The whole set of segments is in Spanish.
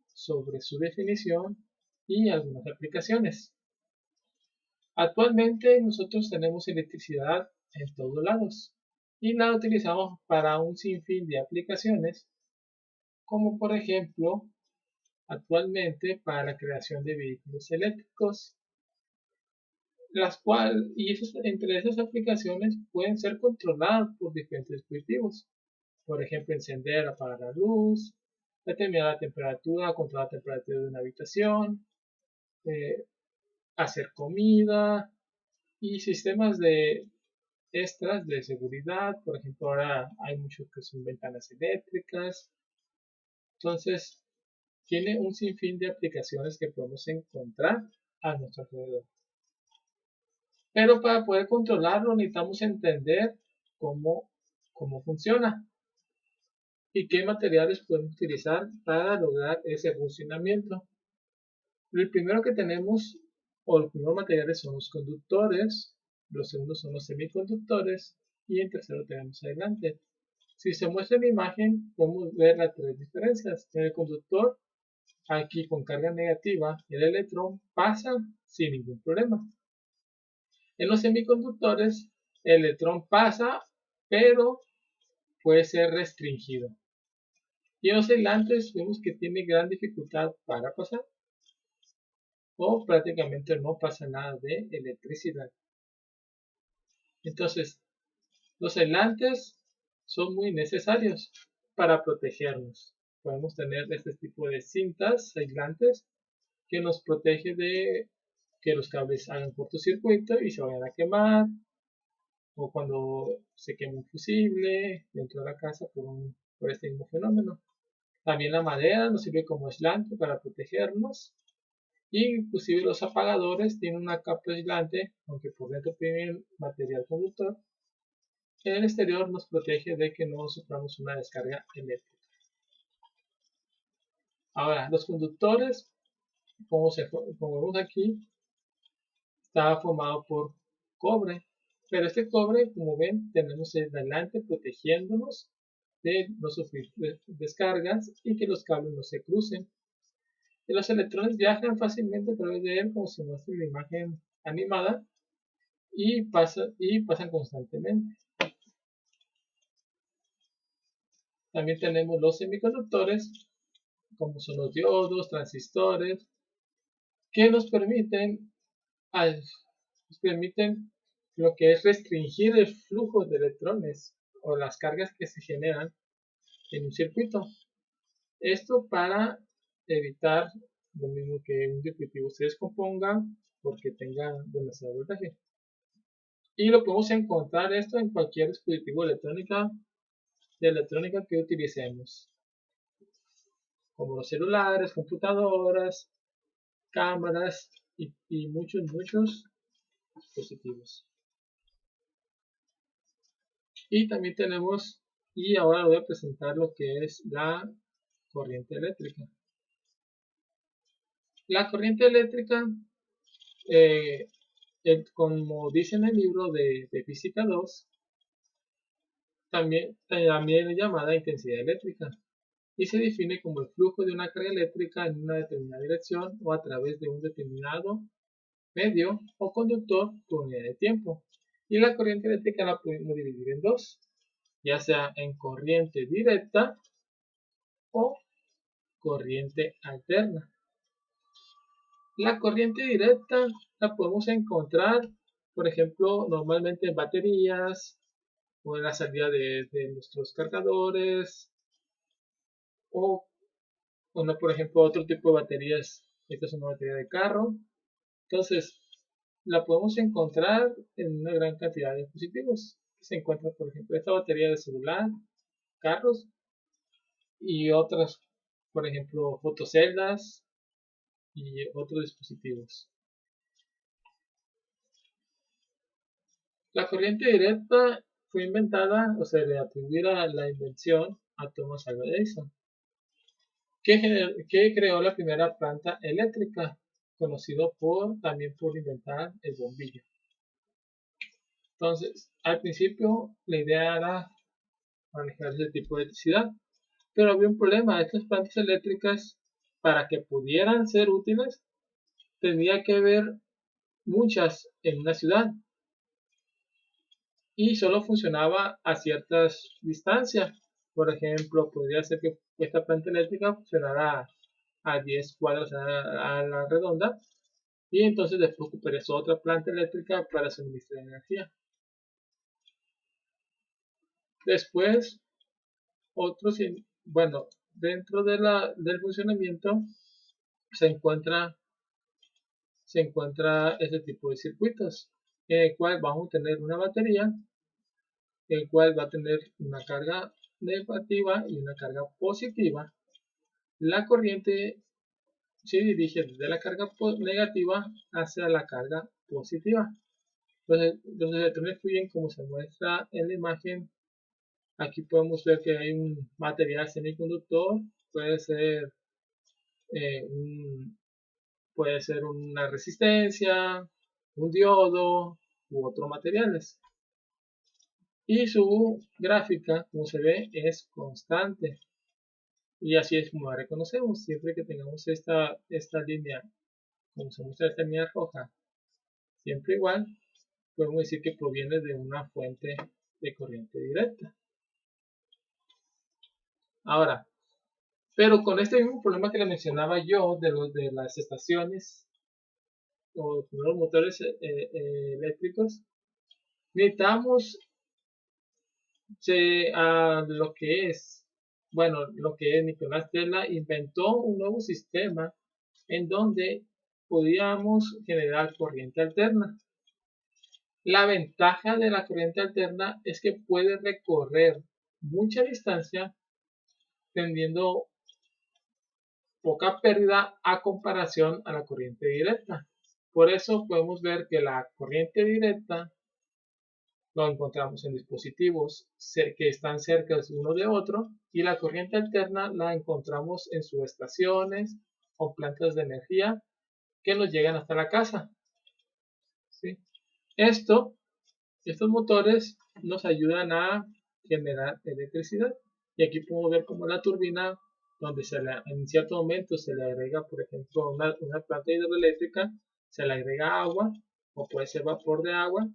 sobre su definición y algunas aplicaciones. Actualmente nosotros tenemos electricidad en todos lados y la utilizamos para un sinfín de aplicaciones, como por ejemplo actualmente para la creación de vehículos eléctricos, entre esas aplicaciones pueden ser controladas por diferentes dispositivos. Por ejemplo, encender, apagar la luz, determinar la temperatura, controlar la temperatura de una habitación, eh, hacer comida y sistemas de extras de seguridad. Por ejemplo, ahora hay muchos que son ventanas eléctricas. Entonces, tiene un sinfín de aplicaciones que podemos encontrar a nuestro alrededor. Pero para poder controlarlo necesitamos entender cómo funciona y qué materiales podemos utilizar para lograr ese funcionamiento. El primero que tenemos, o los primeros materiales son los conductores, los segundos son los semiconductores y en tercero tenemos aislante. Si se muestra en la imagen, podemos ver las tres diferencias. En el conductor, aquí con carga negativa, el electrón pasa sin ningún problema. En los semiconductores, el electrón pasa, pero puede ser restringido. Y en los aislantes vemos que tiene gran dificultad para pasar, o prácticamente no pasa nada de electricidad. Entonces, los aislantes son muy necesarios para protegernos. Podemos tener este tipo de cintas aislantes que nos protege de que los cables hagan cortocircuito y se vayan a quemar, o cuando se quema un fusible dentro de la casa por este mismo fenómeno. También la madera nos sirve como aislante para protegernos, y inclusive los apagadores tienen una capa aislante, aunque por dentro tienen material conductor. En el exterior nos protege de que no suframos una descarga eléctrica. Ahora, los conductores, como vemos aquí, está formado por cobre, pero este cobre, como ven, tenemos el aislante protegiéndonos de no sufrir descargas y que los cables no se crucen. Y los electrones viajan fácilmente a través de él, como se muestra en la imagen animada, y pasan constantemente. También tenemos los semiconductores, como son los diodos, transistores, que nos permiten lo que es restringir el flujo de electrones o las cargas que se generan en un circuito. Esto para evitar lo mismo que un dispositivo se descomponga porque tenga demasiado voltaje. Y lo podemos encontrar esto en cualquier dispositivo de electrónica que utilicemos, como los celulares, computadoras, cámaras y muchos dispositivos. Y también tenemos, y ahora voy a presentar lo que es la corriente eléctrica. La corriente eléctrica, como dice en el libro de Física 2, también es llamada intensidad eléctrica y se define como el flujo de una carga eléctrica en una determinada dirección o a través de un determinado medio o conductor por unidad de tiempo. Y la corriente eléctrica la podemos dividir en dos, ya sea en corriente directa o corriente alterna. La corriente directa la podemos encontrar, por ejemplo, normalmente en baterías o en la salida de nuestros cargadores, o por ejemplo otro tipo de baterías. Esta es una batería de carro. Entonces, la podemos encontrar en una gran cantidad de dispositivos. Se encuentra, por ejemplo, esta batería de celular, carros y otras, por ejemplo, fotoceldas y otros dispositivos. La corriente directa fue inventada, o se le atribuirá la invención a Thomas Alva Edison, que creó la primera planta eléctrica, conocido también por inventar el bombillo. Entonces, al principio la idea era manejar ese tipo de electricidad, pero había un problema. Estas plantas eléctricas para que pudieran ser útiles, tendría que haber muchas en una ciudad y solo funcionaba a ciertas distancias. Por ejemplo, podría ser que esta planta eléctrica funcionara a 10 cuadras a la redonda y entonces después ocuparías otra planta eléctrica para suministrar energía. Después, otros, bueno, dentro del funcionamiento se encuentra este tipo de circuitos, en el cual vamos a tener una batería, el cual va a tener una carga negativa y una carga positiva. La corriente se dirige desde la carga negativa hacia la carga positiva. Entonces, los electrones fluyen como se muestra en la imagen. Aquí podemos ver que hay un material semiconductor, puede ser puede ser una resistencia, un diodo u otros materiales. Y su gráfica, como se ve, es constante. Y así es como la reconocemos. Siempre que tengamos esta línea, como se muestra esta línea roja, siempre igual, podemos decir que proviene de una fuente de corriente directa. Ahora, pero con este mismo problema que le mencionaba yo de las estaciones o los motores eléctricos, necesitamos a lo que es, bueno, lo que es Nicolás Tesla inventó un nuevo sistema en donde podíamos generar corriente alterna. La ventaja de la corriente alterna es que puede recorrer mucha distancia teniendo poca pérdida a comparación a la corriente directa. Por eso podemos ver que la corriente directa lo encontramos en dispositivos que están cerca uno de otro y la corriente alterna la encontramos en subestaciones o plantas de energía que nos llegan hasta la casa. ¿Sí? Estos motores nos ayudan a generar electricidad y aquí podemos ver como la turbina donde en cierto momento se le agrega, por ejemplo, una planta hidroeléctrica, se le agrega agua o puede ser vapor de agua.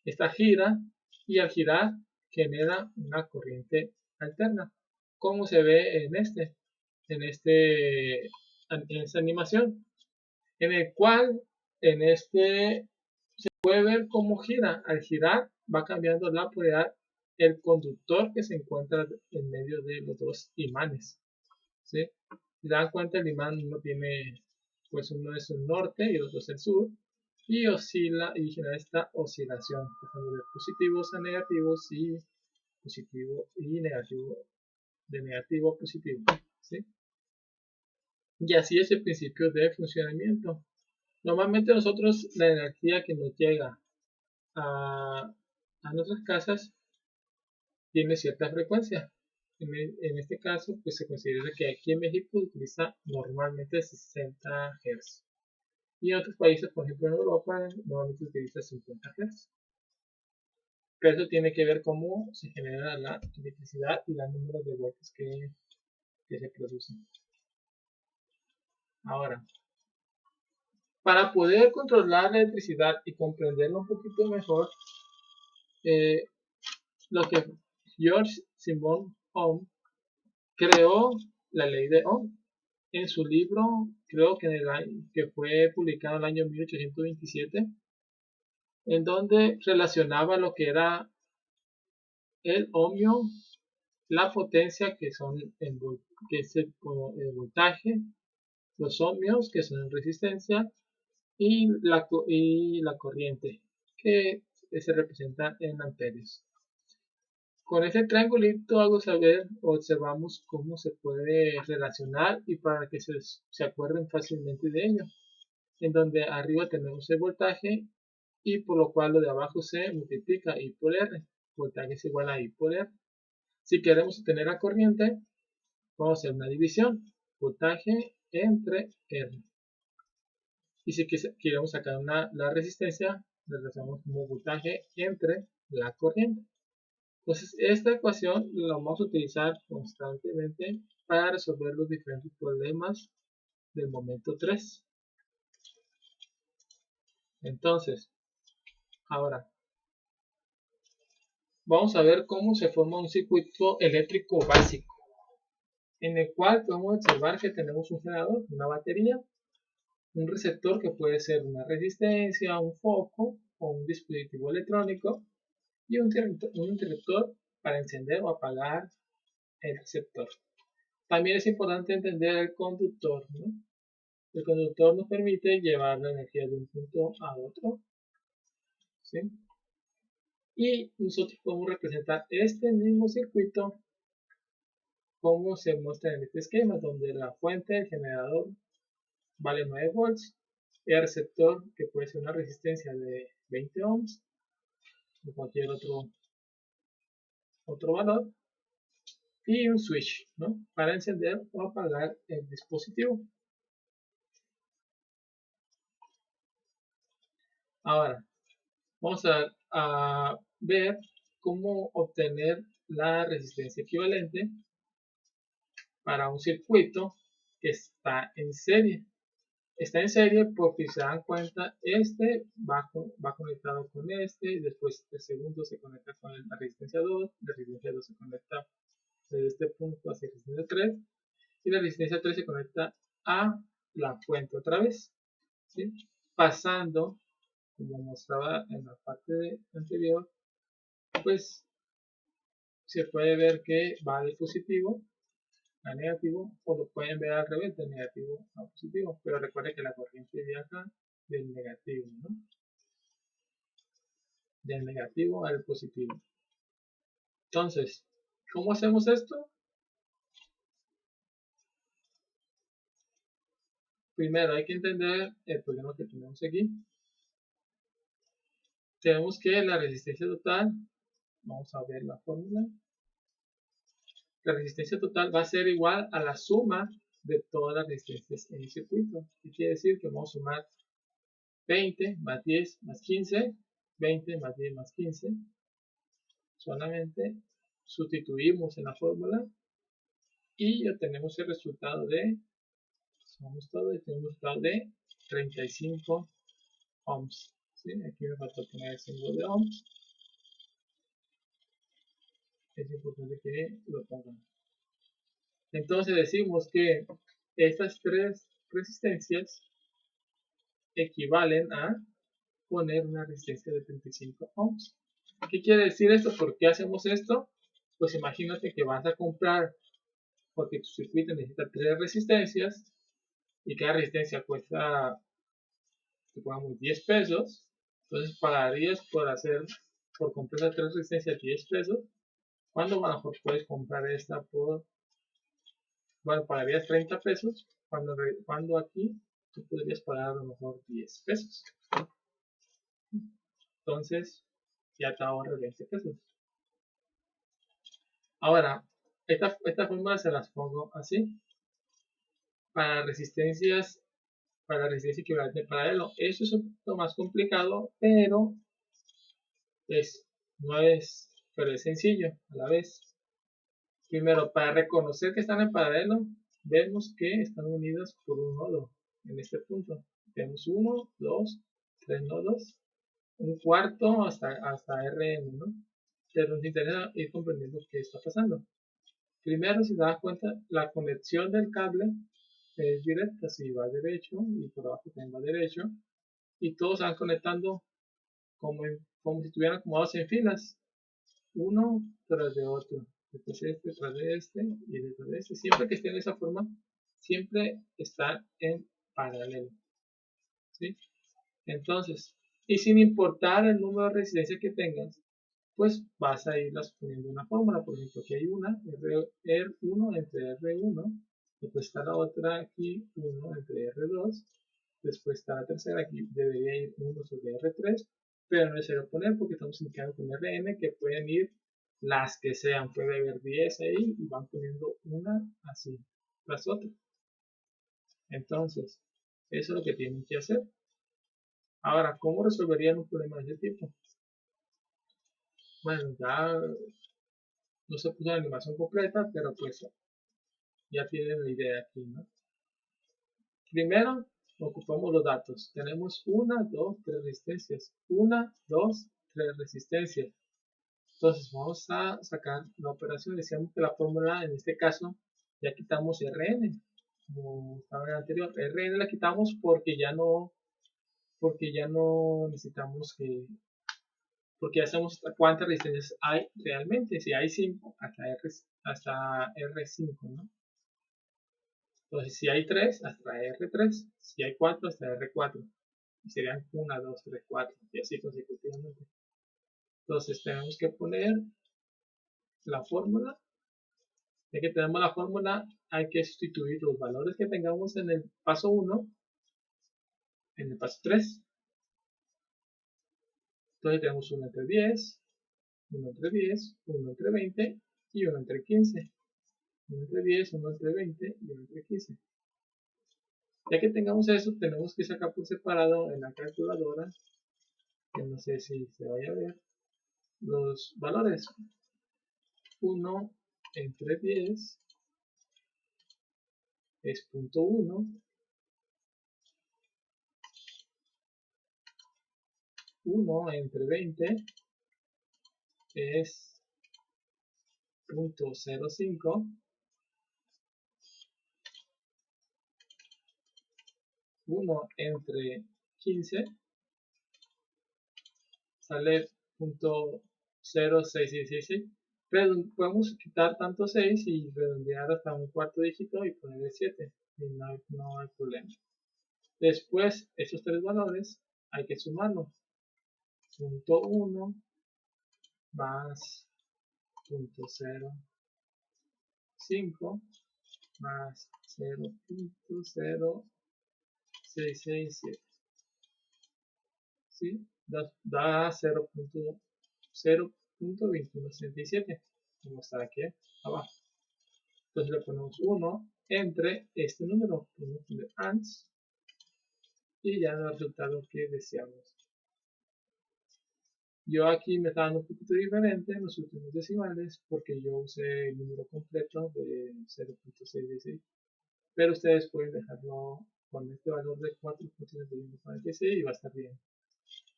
Esta gira y al girar genera una corriente alterna, como se ve en esta animación, en el cual se puede ver cómo gira. Al girar va cambiando la polaridad el conductor que se encuentra en medio de los dos imanes. ¿Sí? Si se dan cuenta, el imán pues uno es el norte y el otro es el sur, y oscila y genera esta oscilación, pasando de positivos a negativos y positivo y negativo, de negativo a positivo. ¿Sí? Y así es el principio de funcionamiento. Normalmente nosotros la energía que nos llega a nuestras casas tiene cierta frecuencia. En este caso, pues se considera que aquí en México utiliza normalmente 60 Hz. Y en otros países, por ejemplo en Europa, normalmente utiliza 50 Hz. Pero eso tiene que ver cómo se genera la electricidad y el número de vueltas que se producen. Ahora, para poder controlar la electricidad y comprenderlo un poquito mejor, lo que George Simon Ohm creó la ley de Ohm. En su libro, creo que que fue publicado en el año 1827, en donde relacionaba lo que era el ohmio, la potencia, que es el voltaje, los ohmios, que son resistencia, y la corriente, que se representa en amperios. Con este triangulito hago saber, observamos cómo se puede relacionar y para que se acuerden fácilmente de ello. En donde arriba tenemos el voltaje y por lo cual lo de abajo se multiplica I por R. Voltaje es igual a I por R. Si queremos obtener la corriente, vamos a hacer una división. Voltaje entre R. Y si queremos sacar la resistencia, la relacionamos como voltaje entre la corriente. Entonces, esta ecuación la vamos a utilizar constantemente para resolver los diferentes problemas del momento 3. Entonces, ahora vamos a ver cómo se forma un circuito eléctrico básico, en el cual podemos observar que tenemos un generador, una batería, un receptor que puede ser una resistencia, un foco o un dispositivo electrónico, y un interruptor para encender o apagar el receptor. También es importante entender el conductor, ¿no? El conductor nos permite llevar la energía de un punto a otro, ¿sí? Y nosotros podemos representar este mismo circuito como se muestra en este esquema, donde la fuente del generador vale 9 volts, el receptor que puede ser una resistencia de 20 ohms o cualquier otro valor, y un switch, ¿no? Para encender o apagar el dispositivo. Ahora, vamos a ver cómo obtener la resistencia equivalente para un circuito que está en serie. Está en serie porque si se dan cuenta, este va conectado con este, y después el segundo se conecta con la resistencia 2, la resistencia 2 se conecta desde este punto hacia la resistencia 3, y la resistencia 3 se conecta a la fuente otra vez, ¿sí? Pasando, como mostraba en la parte anterior, pues se puede ver que va de positivo a negativo, o lo pueden ver al revés, de negativo a positivo, pero recuerden que la corriente viaja del negativo, ¿no? Del negativo al positivo. Entonces, ¿cómo hacemos esto? Primero hay que entender el problema que tenemos aquí. Tenemos que la resistencia total, vamos a ver la fórmula, la resistencia total va a ser igual a la suma de todas las resistencias en el circuito. ¿Qué quiere decir? Que vamos a sumar 20 más 10 más 15, 20 más 10 más 15, solamente sustituimos en la fórmula y obtenemos el resultado de, sumamos todo y tenemos el resultado de 35 ohms. ¿Sí? Aquí me falta poner el símbolo de ohms. Es importante que lo pongan. Entonces decimos que estas tres resistencias equivalen a poner una resistencia de 35 ohms. ¿Qué quiere decir esto? ¿Por qué hacemos esto? Pues imagínate que vas a comprar, porque tu circuito necesita tres resistencias y cada resistencia cuesta, supongamos, 10 pesos. Entonces pagarías por comprar las tres resistencias 10 pesos. Cuando a lo mejor puedes comprar esta bueno, pagarías 30 pesos, cuando aquí tú podrías pagar a lo mejor 10 pesos. Entonces ya te ahorras 20 pesos. Ahora, esta fórmula se las pongo así. Para resistencias, para resistencia equivalente paralelo. Eso es un poco más complicado, pero pero es sencillo a la vez. Primero, para reconocer que están en paralelo, vemos que están unidas por un nodo en este punto. Tenemos 1, 2, 3 nodos, un cuarto hasta Rn, ¿no? Pero nos interesa ir comprendiendo qué está pasando. Primero, si te das cuenta, la conexión del cable es directa, si va derecho y por abajo también va derecho, y todos se van conectando como si estuvieran acomodados en filas, uno tras de otro, después este tras de este y detrás de este. Siempre que estén de esa forma, siempre están en paralelo, ¿sí? Entonces, y sin importar el número de resistencias que tengas, pues vas a irlas poniendo una fórmula. Por ejemplo, aquí hay una, R1 entre R1, después está la otra aquí, 1 entre R2, después está la tercera, aquí debería ir 1 sobre R3, pero no es necesario poner porque estamos indicando con Rn que pueden ir las que sean, puede haber 10 ahí y van poniendo una así tras otra. Entonces, eso es lo que tienen que hacer. Ahora, ¿cómo resolverían un problema de ese tipo? Bueno, ya no se puso la animación completa, pero pues ya tienen la idea aquí, ¿no? Primero, ocupamos los datos. Tenemos 1, 2, 3 resistencias. 1, 2, 3 resistencias. Entonces vamos a sacar la operación. Decíamos que la fórmula en este caso ya quitamos Rn. Como estaba en el anterior, Rn la quitamos porque ya no necesitamos que, porque ya sabemos cuántas resistencias hay realmente. Si hay 5, hasta R5, ¿no? Entonces si hay 3, hasta R3. Si hay 4, hasta R4. Y serían 1, 2, 3, 4, y así consecutivamente. Entonces tenemos que poner la fórmula. Ya que tenemos la fórmula, hay que sustituir los valores que tengamos en el paso 1 en el paso 3. Entonces tenemos 1 entre 10, 1 entre 10, 1 entre 20 y 1 entre 15. 1 entre 10, 1 entre 20 y 1 entre 15. Ya que tengamos eso, tenemos que sacar por separado en la calculadora, que no sé si se vaya a ver, los valores. 1 entre 10 es 0.1. 1 entre 20 es 0.05. 1 entre 15 sale 0.0666. Podemos quitar tanto 6 y redondear hasta un cuarto dígito y ponerle 7 y no hay problema. Después esos tres valores hay que sumarlos. 0.1 más 0.05 más 0.0667. ¿Sí? Da 0.2167, como está aquí abajo. Entonces le ponemos 1 entre este número, podemos poner ANS, y ya da el resultado que deseamos. Yo aquí me está dando un poquito diferente en los últimos decimales porque yo usé el número completo de 0.616, pero ustedes pueden dejarlo con este valor de 4.46 y va a estar bien,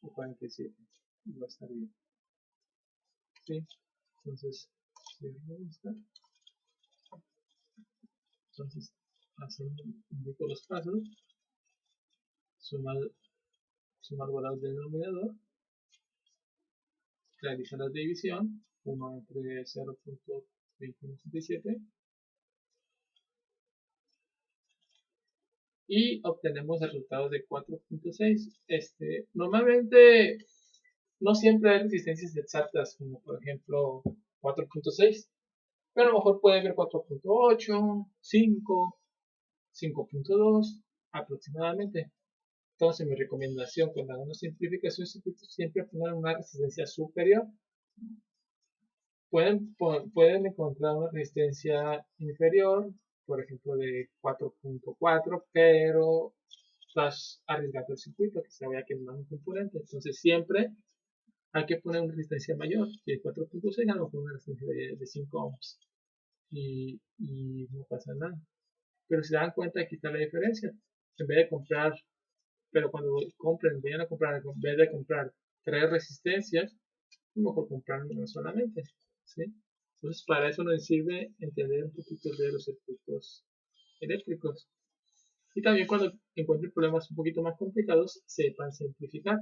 o 47 y va a estar bien. ¿Sí? Entonces, si me gusta, entonces hacemos un poco los pasos, sumar valores del denominador, realizar la división, 1 entre 0.2177, y obtenemos el resultado de 4.6. Normalmente no siempre hay resistencias exactas, como por ejemplo 4.6, pero a lo mejor puede haber 4.8, 5, 5.2 aproximadamente. Entonces mi recomendación cuando hagan una simplificación es siempre poner una resistencia superior. Pueden encontrar una resistencia inferior, por ejemplo de 4.4, pero estás arriesgando el circuito que se vaya a quemar un componente. Entonces siempre hay que poner una resistencia mayor. Si es 4.6, a lo mejor una resistencia de 5 ohms. Y no pasa nada. Pero si se dan cuenta, aquí está la diferencia. En vez de comprar, pero cuando vayan a comprar, en vez de comprar 3 resistencias, es mejor comprar una solamente. ¿Sí? Entonces para eso nos sirve entender un poquito de los circuitos eléctricos. Y también cuando encuentren problemas un poquito más complicados, sepan simplificar.